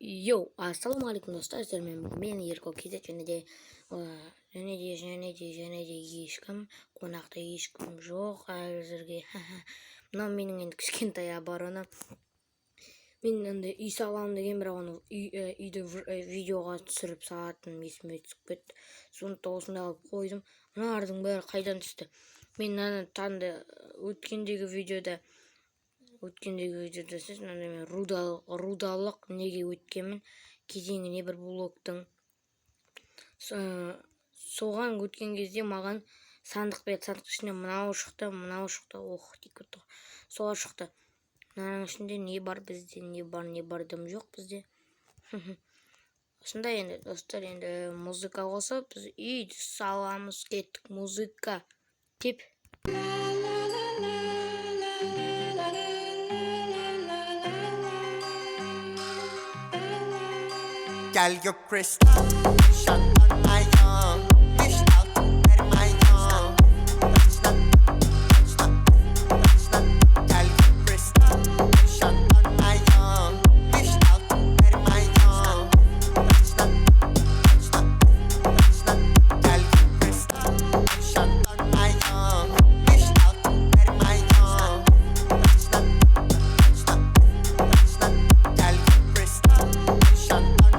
Ассалаумағалейкум достар, сіздермен мен Ерко Кезет және де ешкім, қонақта ешкім жоқ әзірге. Мынау менің енді кішкентай оборона. Мен енді үй саламын деген, бірақ оны үйді видеоға түсіріп салатын есіме түсіп кетті. Сондықтан осында алып қойдым. Мыналардың бәрі қайдан түсті? Мен танды өткендегі видеода сіз мен рудалық неге өткенмін кезеңіне бір блоктың соған өткен кезде маған сандық берді. Сандық ішінде мынау шықты, соға шықты. Мынаның ішінде не бар бізде, не бар дым жоқ бізде. Осындай енді достар, енді музыка қосып біз үйді саламыз, кеттік музыка теп. Gel gök kristal şat on my young Kristal benim my young Gel gök kristal şat on my young Kristal benim my young Gel gök kristal şat on my young Kristal benim my young Gel gök kristal şat on my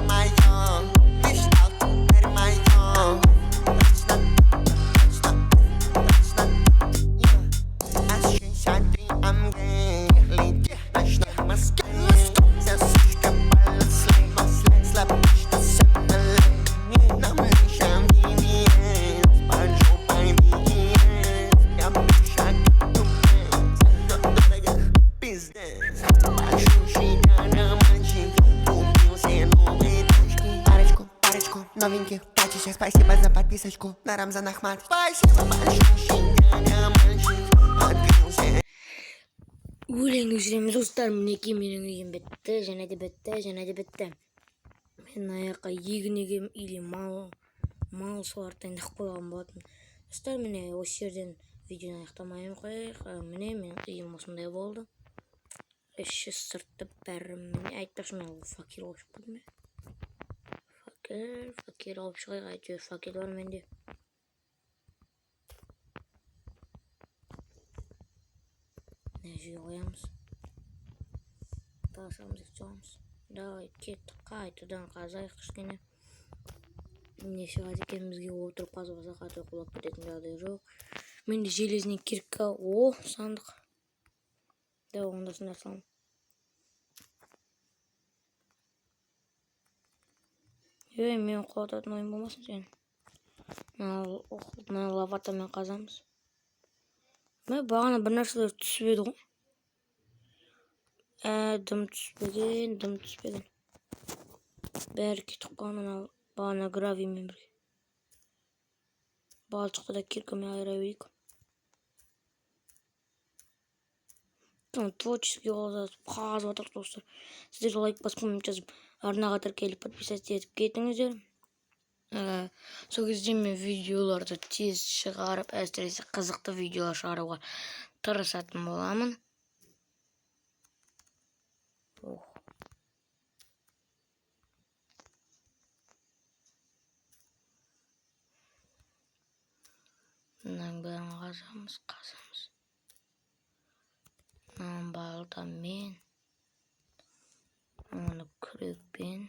Новеньких пачечек, спасибо за подписочку на Рамзан Ахмат. Спасибо большое, Өлең өшіреміз достар, мінекей менің үйім бітті, және де бітті. Мен аяққа егін егем или мал соларды дайындап қойған болатын. Достар, міне осы жерден видеоны аяқтамайын қояйық. Міне менің үйім осындай болды. Іші сырты бәрі міне айтпақшы, мен факир болып шығып ме? Факир алып шығайық, әйтеуір факир бар менде. Жүйе қоямыз. Тасамыз екеуміз. Давай кеттік, қайтадан қазайық кішкене. Міне шығады екенімізге отырып қазбаса қате құлап кететін жағдай жоқ. Менде железный кирка, сандық. Да, онда сонда салам. Мен қуататын ойын болмасын сен. Мына лопатамен қазамыз. Бағана бір нәрселер түсіп еді ғой. Дым түспеген. Бәрі кетіп қалған, бағана гравиймен бірге. Балшықты да киркамен айыра берейік. Творческий қазып атыр достар. Сіздер лайк басып, коммент жазып, арнаға тіркеліп подписаться етіп кетіңіздер. Сол кезде мен видеоларды тез шығарып, әсіресе қызықты видеолар шығаруға тырысатын боламын. Мынаның бәрін қазамыз. Мынаның балтамен, мынаның күрекпен,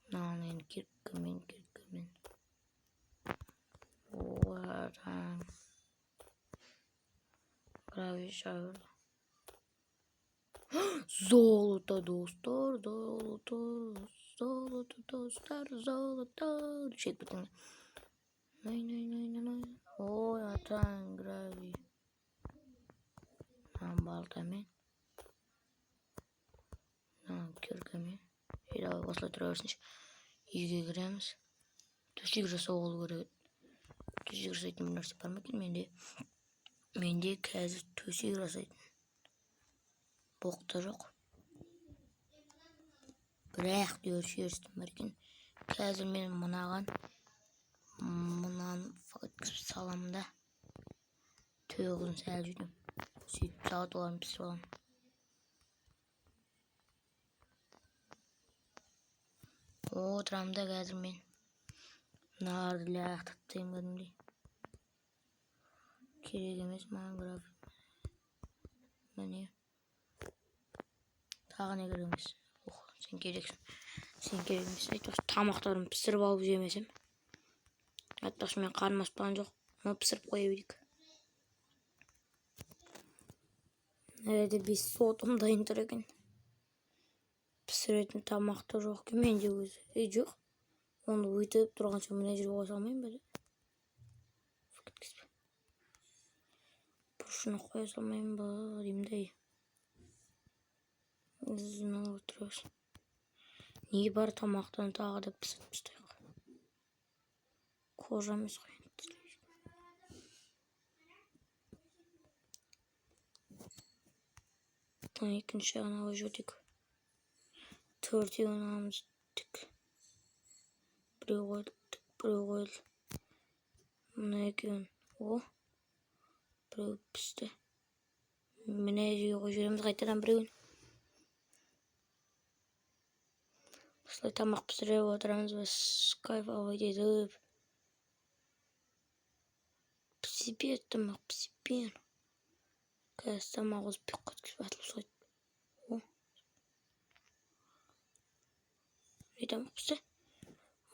мынаның киркамен. Гравий шағыр. Золото, достар, золото. Шет бітіңді. Ой, атаң гравий. Мынаның балтамен, мынаның киркамен. Давай осылай тұра берсінші. Үйге кіреміз. Төсек жасау болу керек. Төсек жасайтын бір нәрсе бар ма екен менде? Менде қазір төсек жасайтын боқты жоқ. Бірақ көршерістім бар екен. Қазір мен мынаны өткізіп саламын да. Төғын сәл жүйдім. Сөйтіп салат оларын пісіріп аламын. Отырамын да қазір мен. Нарды лақтыртайын кәдімгідей. Керек емес маған график. Міне. Тағы не керек емес. Сен керексің. Сен керек емес. Айтпақшы тамақтарымды пісіріп алып жемесем. Айтпақшы мен қарным аспаған жоқ. Оны пісіріп қоя берейік. Әлде 5 сотым дайын тұр екен. Пісіретін тамақты жоқ екен менде өзі. Жоқ. Оны өйтіп тұрғанша мына жерге қоя салмайын ба? Бұрышына қоя салмайын ба деймін де. Ізін алып отырасың. Не бар тамақтан тағы да пісіріп тастайық. Қожа емес қой. Екінші анауы жүрдік. Төртеуін аламыз дік. Біреу қойдық, біреу қойды. Мына екеуін. О. Біреу пісті. Міне жерге қойып жүреміз қайтадан біреуін. Осылай тамақ пісіріп отырамыз біз кайфовать етіп. Пісіпер тамақ пісіпер. Қазір тамақ осы пек қатқызып атылып соғайды. О. Не тамақ пісті?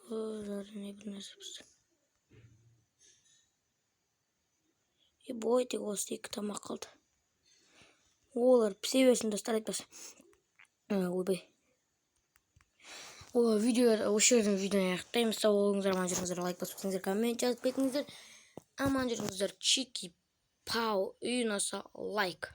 О, жары не бір нәрсе пісті. Бой тек осы екі тамақ қалды. Олар пісе берсін достар айтпаса. Ойбай. Олар видео, осы жерден видеоны аяқтаймыз. Сау болыңыздар, аман жүріңіздер, лайк басып кетіңіздер, коммент жазып кетіңіздер. Аман жүріңіздер, чики, пау, үй наса, лайк.